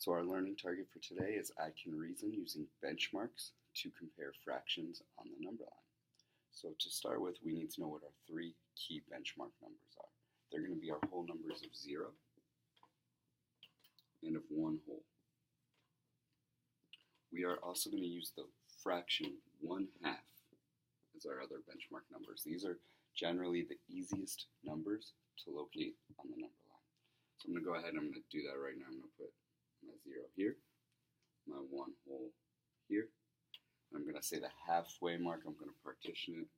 So our learning target for today is I can reason using benchmarks to compare fractions on the number line. So to start with, we need to know what our three key benchmark numbers are. They're going to be our whole numbers of 0 and of 1 whole. We are also going to use the fraction 1/2 as our other benchmark numbers. These are generally the easiest numbers to locate on the number line. So I'm going to go ahead and I'm going to do that right now. I'm going to put my 0 here, my 1 whole here. I'm going to say the halfway mark, I'm going to partition it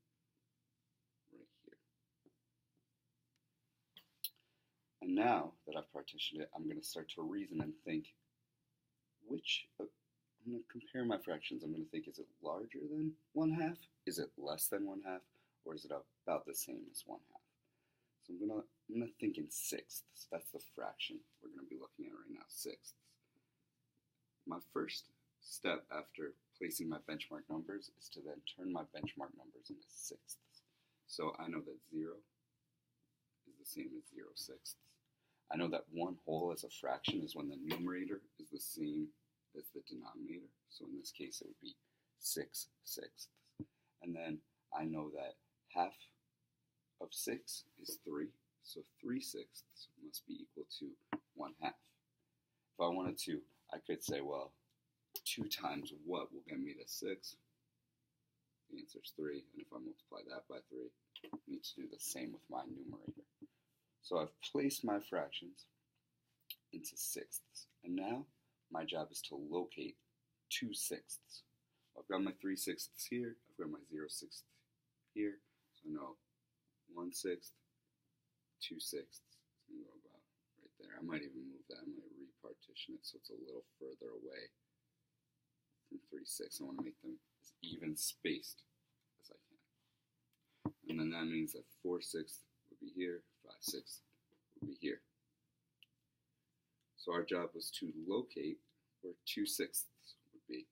right here. And now that I've partitioned it, I'm going to start to reason and think I'm going to compare my fractions. I'm going to think, is it larger than 1/2? Is it less than 1/2? Or is it about the same as 1/2? So I'm going to think in sixths. That's the fraction we're going to be looking at right now, sixths. My first step after placing my benchmark numbers is to then turn my benchmark numbers into sixths. So I know that 0 is the same as 0 sixths. I know that 1 whole as a fraction is when the numerator is the same as the denominator. So in this case, it would be 6 sixths. And then I know that half of 6 is 3. So 3 sixths must be equal to 1/2. If I wanted to, I could say, well, 2 times what will get me to 6? The answer is 3. And if I multiply that by 3, I need to do the same with my numerator. So I've placed my fractions into sixths. And now my job is to locate 2 sixths. I've got my 3 sixths here. I've got my 0 sixth here. So I know 1 sixth, 2 sixths. It's going to go about right there. I might even move that. I might repartition it so it's a little further away from 3 sixths. I want to make them as even spaced as I can. And then that means that 4 sixths would be here, 5 sixths would be here. So our job was to locate where 2 sixths would be.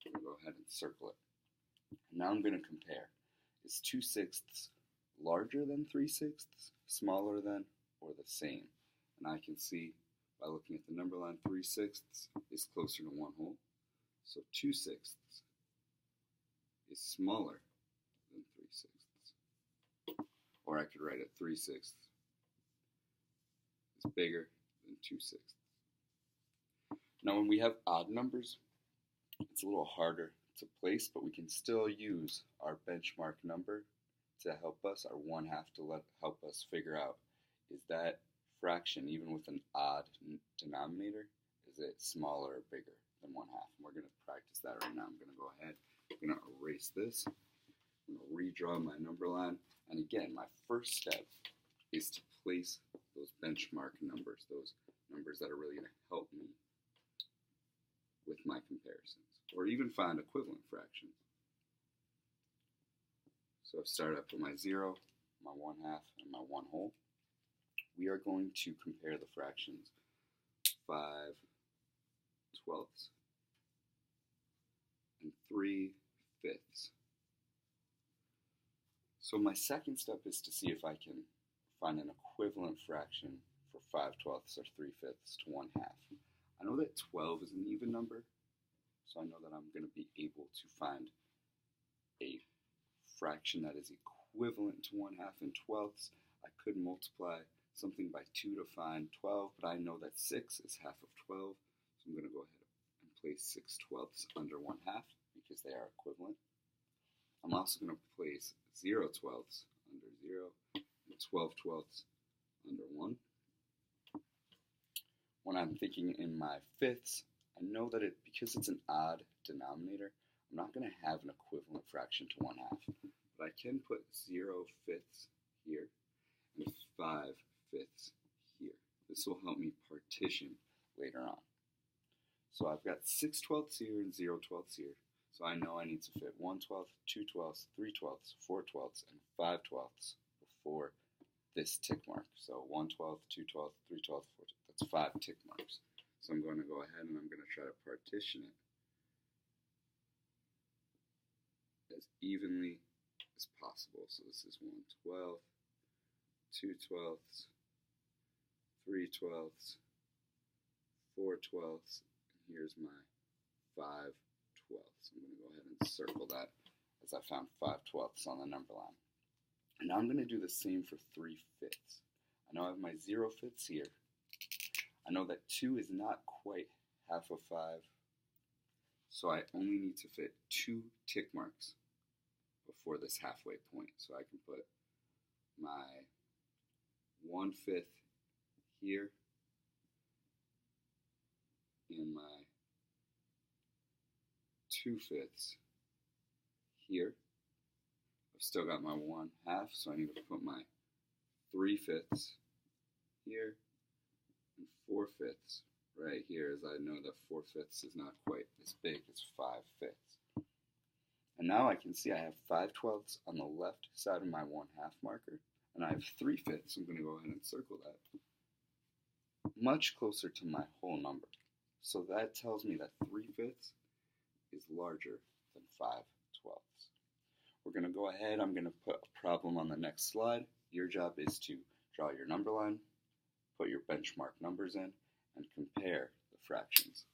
I'm going to go ahead and circle it. And now I'm going to compare. Is 2 sixths larger than 3 sixths, smaller than, or the same? And I can see by looking at the number line, 3 sixths is closer to 1 whole. So 2 sixths is smaller than 3 sixths. Or I could write it 3 sixths is bigger than 2 sixths. Now when we have odd numbers, it's a little harder to place, but we can still use our benchmark number to help us, our 1/2 to help us figure out, is that fraction, even with an odd denominator, is it smaller or bigger than 1/2? And we're going to practice that right now. I'm going to go ahead, I'm going to erase this, I'm going to redraw my number line, and again, my first step is to place those benchmark numbers, those numbers that are really going to help me with my comparisons, or even find equivalent fractions. So I've started up with my 0, my 1/2, and my 1 whole. We are going to compare the fractions 5 twelfths and 3 fifths. So my second step is to see if I can find an equivalent fraction for 5 twelfths or 3 fifths to 1/2. I know that 12 is an even number, so I know that I'm going to be able to find a fraction that is equivalent to 1/2 in twelfths. I could multiply something by 2 to find 12, but I know that 6 is half of 12, so I'm going to go ahead and place 6 twelfths under 1/2 because they are equivalent. I'm also going to place 0 twelfths under 0 and 12 twelfths under 1. When I'm thinking in my fifths, I know that because it's an odd denominator, I'm not going to have an equivalent fraction to 1/2, but I can put 0 fifths here and 5 fifths here. This will help me partition later on. So I've got 6 twelfths here and 0 twelfths here, so I know I need to fit 1 twelfth, 2 twelfths, 3 twelfths, 4 twelfths, and 5 twelfths before this tick mark. So 1 12th, 2 12th, 3 12th, 4 12th, that's 5 tick marks. So I'm going to go ahead and I'm going to try to partition it as evenly as possible. So this is 1 12th, 2 12ths, 3 12ths, 4 12ths, here's my 5/12. I'm going to go ahead and circle that as I found 5/12 on the number line. And now I'm going to do the same for 3/5. I know I have my 0/5 here. I know that 2 is not quite half of 5, so I only need to fit 2 tick marks before this halfway point. So I can put my 1/5 here and my 2/5 here. I've still got my 1/2, so I need to put my 3/5 here and 4/5 right here, as I know that 4/5 is not quite as big as 5/5. And now I can see I have 5/12 on the left side of my 1/2 marker, and I have 3/5. I'm going to go ahead and circle that much closer to my whole number. So that tells me that 3/5 is larger than 5/12. We're going to go ahead, I'm going to put a problem on the next slide. Your job is to draw your number line, put your benchmark numbers in, and compare the fractions.